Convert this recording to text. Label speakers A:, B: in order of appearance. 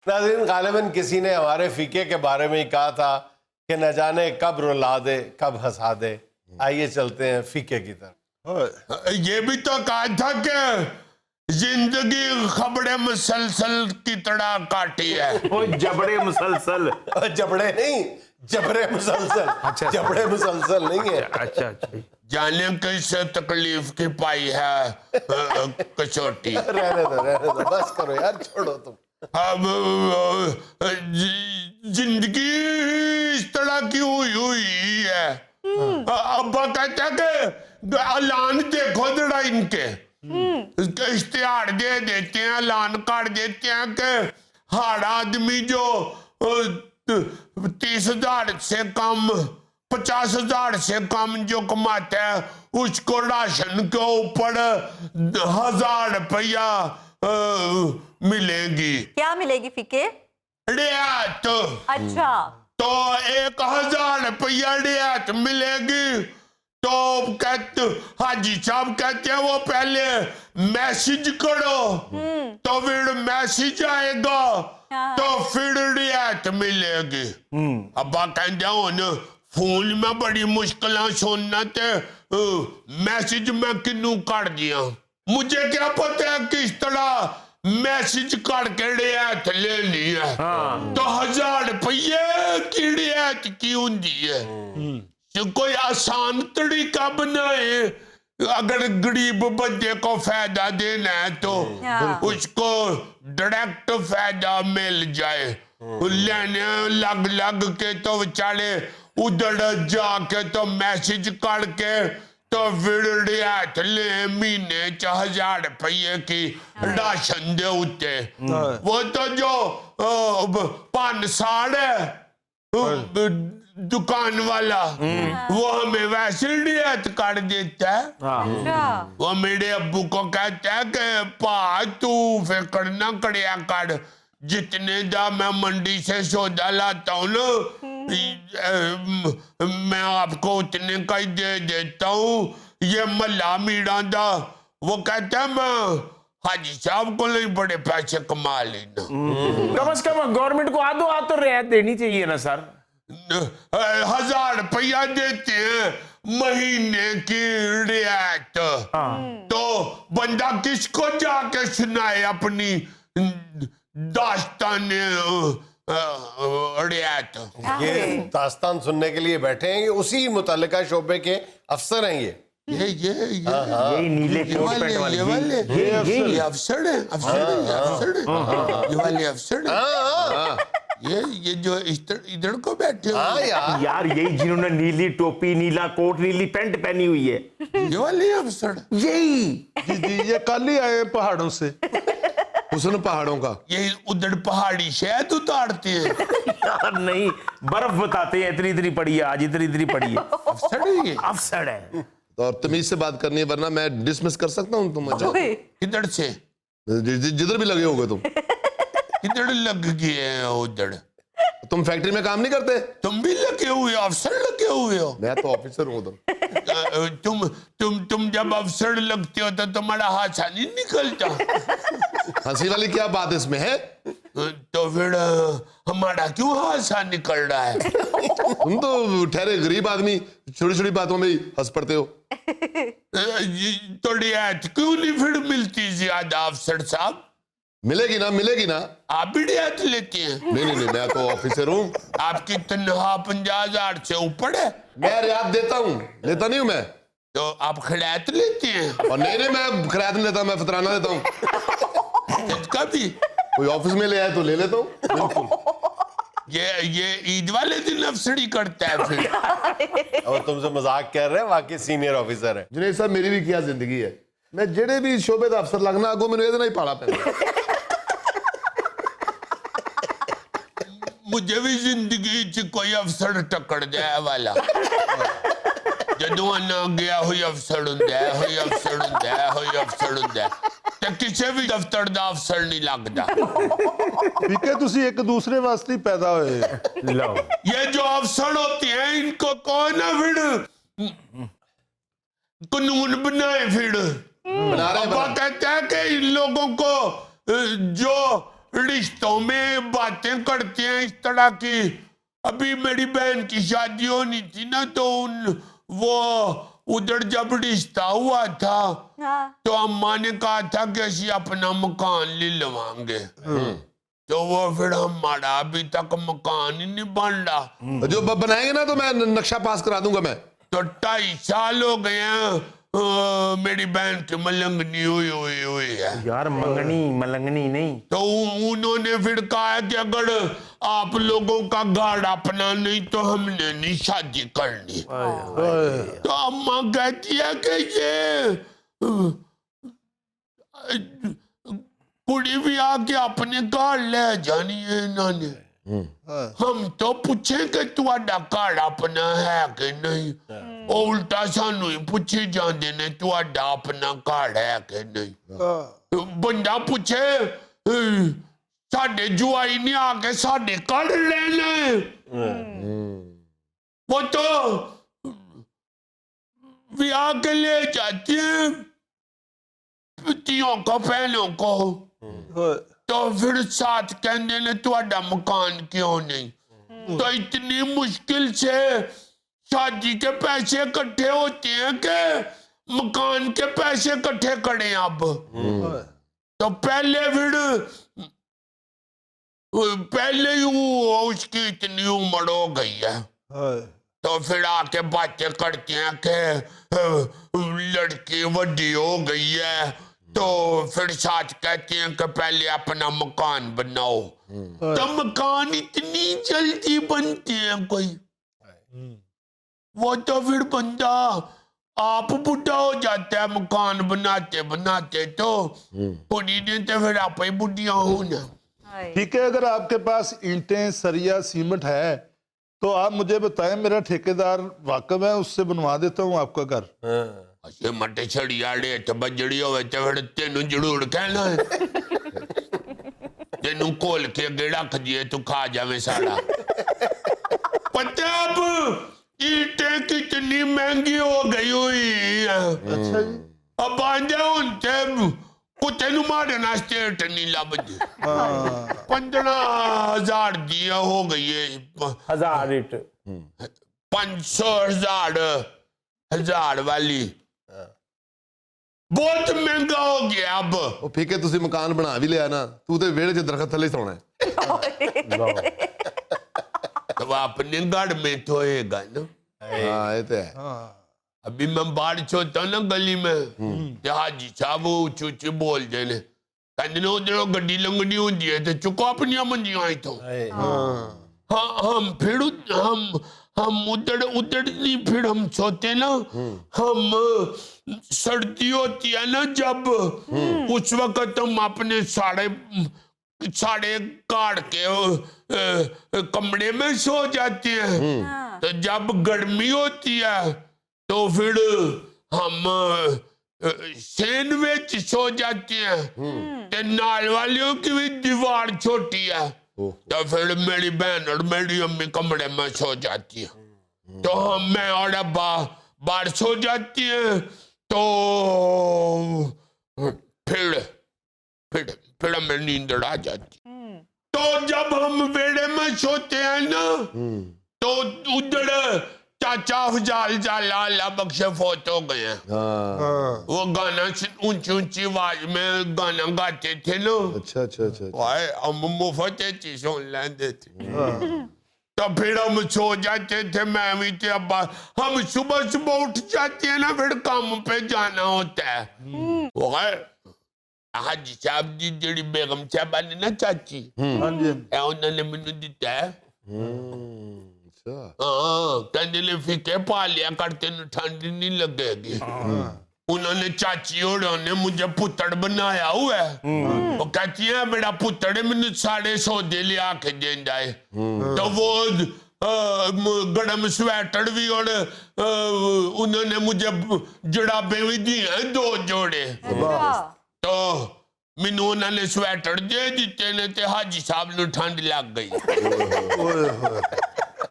A: नाज़रीन, गालिबन किसी ने हमारे फीके के बारे में ही कहा था कि न जाने कब रुला दे कब हंसा दे। आइए चलते हैं फीके की तरफ।
B: ये भी तो कहा था कि जिंदगी खबरे मुसलसल की तरह काटी है।
C: ओ जबड़े मुसलसल,
A: जबड़े नहीं, जबरे मुसलसल।
C: अच्छा,
A: जबड़े मुसलसल नहीं है।
C: अच्छा अच्छा।
B: जाने किस तकलीफ की पाई है कसौटी।
A: रहने दो बस करो यार, छोड़ो तुम।
B: अब जिंदगी इस तरह की हुई है। अब्बा कहता है कि ऐलान देखो जरा इनके, इश्तिहार दे देते हैं, ऐलान कर देते हैं कि हर आदमी जो 30,000 से कम 50,000 से कम जो कमाता है उसको राशन के ऊपर 1,000 रुपया मिलेगी।
D: क्या मिलेगी फीके?
B: रियायत।
D: अच्छा,
B: तो 1,000 रुपया रियायत मिलेगी। तो कहते हाजी साहब कहते हैं वो पहले मैसेज करो, तो फिर मैसेज आएगा तो फिर रियायत मिलेगी। अब्बा कहते हैं फोन में बड़ी मुश्किल सुनना ते मैसेज मैं किनू कर दिया। मुझे क्या पता है किस तरह मैसेज करके रियायत लेनी है। तो 1,000 रुपये की रियायत की होती है। कोई आसान तरीका बनाए, अगर गरीब बंदे को फायदा देना है तो उसको डायरेक्ट फायदा मिल जाए। लेने लग लग के तो बेचारे उधर जाके तो मैसेज करके तो फिर रियायत ले महीने 1,000 रुपये की राशन दे उते। वो तो जो पानसार है दुकान वाला वो हमें वैसे रियायत कर देता है। वो मेरे अब्बू को कहता है कि पा तू फिक्र न करिया कर, जितने दा मैं मंडी से सौदा लाता हूँ ना मैं आपको उतने का ही दे देता हूँ। ये मल्ला मीरा दा वो कहता है मैं हाजी साहब को नहीं बड़े पैसे कमा लेना।
C: कम से कम गवर्नमेंट को आधो हाथ तो रियायत देनी चाहिए ना सर।
B: 1,000 रुपया देते हैं महीने की रियायत। तो बंदा किसको जाके सुनाए अपनी दास्तान रियायत।
A: ये दास्तान सुनने के लिए बैठे हैं, ये उसी मुतल्लिका शोबे के अफसर हैं।
C: ये नीले कोट पैंट वाले
B: ये अफसर है, ये वाले अफसर है। ये जो इधर को बैठे
C: यार यही जिन्होंने नीली टोपी नीला कोट नीली पैंट पहनी हुई है,
B: ये वाले अफसर
C: यही।
E: जी ये कल ही आए पहाड़ों से, हुस्न पहाड़ों का।
B: ये उधर पहाड़ी शहद उतारते हैं।
C: यार नहीं, बर्फ बताते हैं इतनी इतनी पड़ी है आज, इतनी इतनी पड़ी है।
B: अफसर है ये,
C: अफसर है।
E: तो और तमीज से बात करनी है वरना मैं डिसमिस कर सकता हूँ तुम।
B: किधर से
E: जिधर भी लगे होगे तुम।
B: किधर लग गए उधर?
E: तुम फैक्ट्री में काम नहीं करते?
B: तुम भी लगे हुए, अफसर लगे हुए हो।
E: मैं तो ऑफिसर हूँ उधर।
B: तुम जब अफसर लगते हो तो तुम्हारा हाथ नहीं निकलता।
E: हंसी वाली क्या बात इसमें है?
B: तो फिर हमारा क्यों हाथ निकल रहा है?
E: तुम तो ठहरे गरीब आदमी छोटी छोटी बातों में हंस पड़ते हो।
B: तो रियायत क्यों नहीं फिर मिलती ज्यादा अफसर साहब?
E: मिलेगी ना।
B: आप भी रियायत लेते हैं?
E: नहीं मैं तो ऑफिसर हूँ।
B: आपकी तनख्वाह 50,000 से ऊपर है।
E: मैं रियायत देता हूँ, लेता नहीं हूँ मैं।
B: तो आप खिलायत लेते हैं?
E: और नहीं मैं खिलायत नहीं लेता, मैं फतराना देता हूँ।
B: कभी
E: कोई ऑफिस में ले आए तो ले लेता हूँ। बिल्कुल।
B: ये ईद वाले दिन अफसरी करता है फिर।
A: और तुमसे मजाक कर रहे हैं, वाकई सीनियर ऑफिसर है।
E: जुनेद साहब मेरी भी क्या जिंदगी है, मैं जेड़े भी शोबे दा अफसर लगना अगो मैंने ये नहीं पाला पैंदा।
B: मुझे भी जिंदगी च कोई अफसर टक्कर जाए वाला जदों ना गया हुई अफसर हुंदा है, हुई अफसर हुंदा है, हुई अफसर हुंदा है ते किसी भी दफ्तर दा अफसर नहीं लगदा।
E: ठीक है, तुसी एक दूसरे वास्ते पैदा होए।
C: लो
B: ये जो अफसर होते हैं इनको कौन ना फिर कानून बनाए फिर।
E: बना रहे
B: अब्बा कहता है कि इन लोगों को जो रिश्तों में बातें करते हैं इस तरह की। अभी मेरी बहन की शादी होनी थी ना, तो वो उधर जब रिश्ता हुआ था तो अम्मा ने कहा था कि असी अपना मकान ले लवांगे, तो वो फिर हमारा अभी तक मकान ही नहीं बन रहा।
E: जो बनाएंगे ना तो मैं नक्शा पास करा दूंगा मैं।
B: तो 2.5 साल हो गए हैं मेरी बहन की मलंगनी हुई है।
C: यार मंगनी मलंगनी नहीं।
B: तो उन्होंने फिर कहा है कि अगर आप लोगों का घर अपना नहीं तो हमने नहीं शादी करनी। तो अम्मा कहती है कि ये कुड़ी भी आके अपने घर ले जानी है इन्होंने। हम तो पूछे कि तुहाडा घर अपना है कि नहीं, उल्टा सानू ही पूछी जाते ने तुहाडा अपना घर है कि नहीं। बंदा पूछे साडे जुआई ने आके साडे घर लेना है, वो तो भी आके ले जाते हैं तियों को बहनों को। तो फिर साथ कहने ने तुहाडा मकान क्यों नहीं। तो इतनी मुश्किल से शादी के पैसे इकट्ठे होते हैं कि मकान के पैसे इकट्ठे करें अब। तो पहले ही उसकी इतनी उम्र हो गई है, तो फिर आके बातें करते हैं कि लड़की बड़ी हो गई है, तो फिर साथ कहते हैं कि पहले अपना मकान बनाओ। तो मकान इतनी जल्दी बनते हैं कोई, वो तो फिर बंदा आप बुढ़ा हो जाता है मकान बनाते बनाते, तो कुड़ी ने तो फिर आप ही बुढ़िया होना।
F: ठीक है, अगर आपके पास ईंटें सरिया सीमेंट है तो आप मुझे बताएं, मेरा ठेकेदार वाकफ है, उससे बनवा देता हूँ आपका घर।
B: असे मटे छड़ियाड़े ते बजड़ी होवे ते फिर तेनू जरूर कहना है। तेनू खोल के गेड़ा खजिए तू खा जावे साला। पता अब ईंटें कितनी महंगी हो गई हुई है।
F: अच्छा जी।
B: अब आंदे उनते कुत्ते नु मारने वास्ते ईंट नहीं लभदी। 15,000 दी हो गई है।
C: 1000 ईंट
B: 500,000 1000 वाली बहुत महंगा हो गया। अब
E: ਉਹ ਫੀਕੇ ਤੁਸੀਂ ਮਕਾਨ ਬਣਾ ਵੀ ਲਿਆ ਨਾ, ਤੂੰ ਤੇ ਵਿਹੜੇ 'ਚ ਦਰਖਤ ਥੱਲੇ ਸੌਣਾ ਹੈ।
B: तो अपने घर में तो होएगा ना।
E: हाँ ये तो है।
B: अभी मैं बाहर सोता ना गली में, हाजी साहब ऊंची ऊंची बोल देने, कहते उधर गड्डी लंगनी होती है तो चुको अपनी मंजियां आई तो। हाँ हम फिर हम उधर नहीं, फिर हम सोते ना, हम सर्दी होती है ना जब, उस वक्त हम अपने साड़े काट के कमरे में सो जाते हैं। तो जब गर्मी होती है तो फिर हम सैंडविच सो जाते हैं। ते नाल वालियों की भी दीवार छोटी है, तो फिर मेरी बहन और मेरी अम्मी कमरे में सो जाती है, तो हम मैं और अब्बा बाहर सो जाती है। तो फिर हमें नींद आ जाती। तो जब हम बेड़े में सोते हैं ना, तो उधर चाचा अफजाल जाला बख्शे फोत हो गए हैं। वो गाना ऊंची ऊंची आवाज में गाना गाते थे ना।
E: अच्छा अच्छा अच्छा।
B: हम मुफ्त चीज सुन लेते थे। तो फिर हम सो जाते थे, मैं भी थे अब्बा। हम सुबह सुबह उठ जाते हैं ना, फिर काम पे जाना होता है। वो हाजी साहब जी जी बेगम साहबा ने ना चाची, उन्होंने मैनू दिता है। कहते ने फीके पा लिया कर, तेन ठंड नहीं लगेगी। उन्होंने चाची और ने मुझे पुत्तड़ बनाया हुआ है। वो कहती है मेरा पुत्तड़ है, मैंने सारे सौदे ले आके देंदा है। तो वो गरम स्वेटर भी और उन्होंने मुझे जड़ाबे भी दी हैं 2 जोड़े। तो मैनू उन्होंने स्वेटर दे दिते ने, ते हाजी साहब नू ठंड लग गई।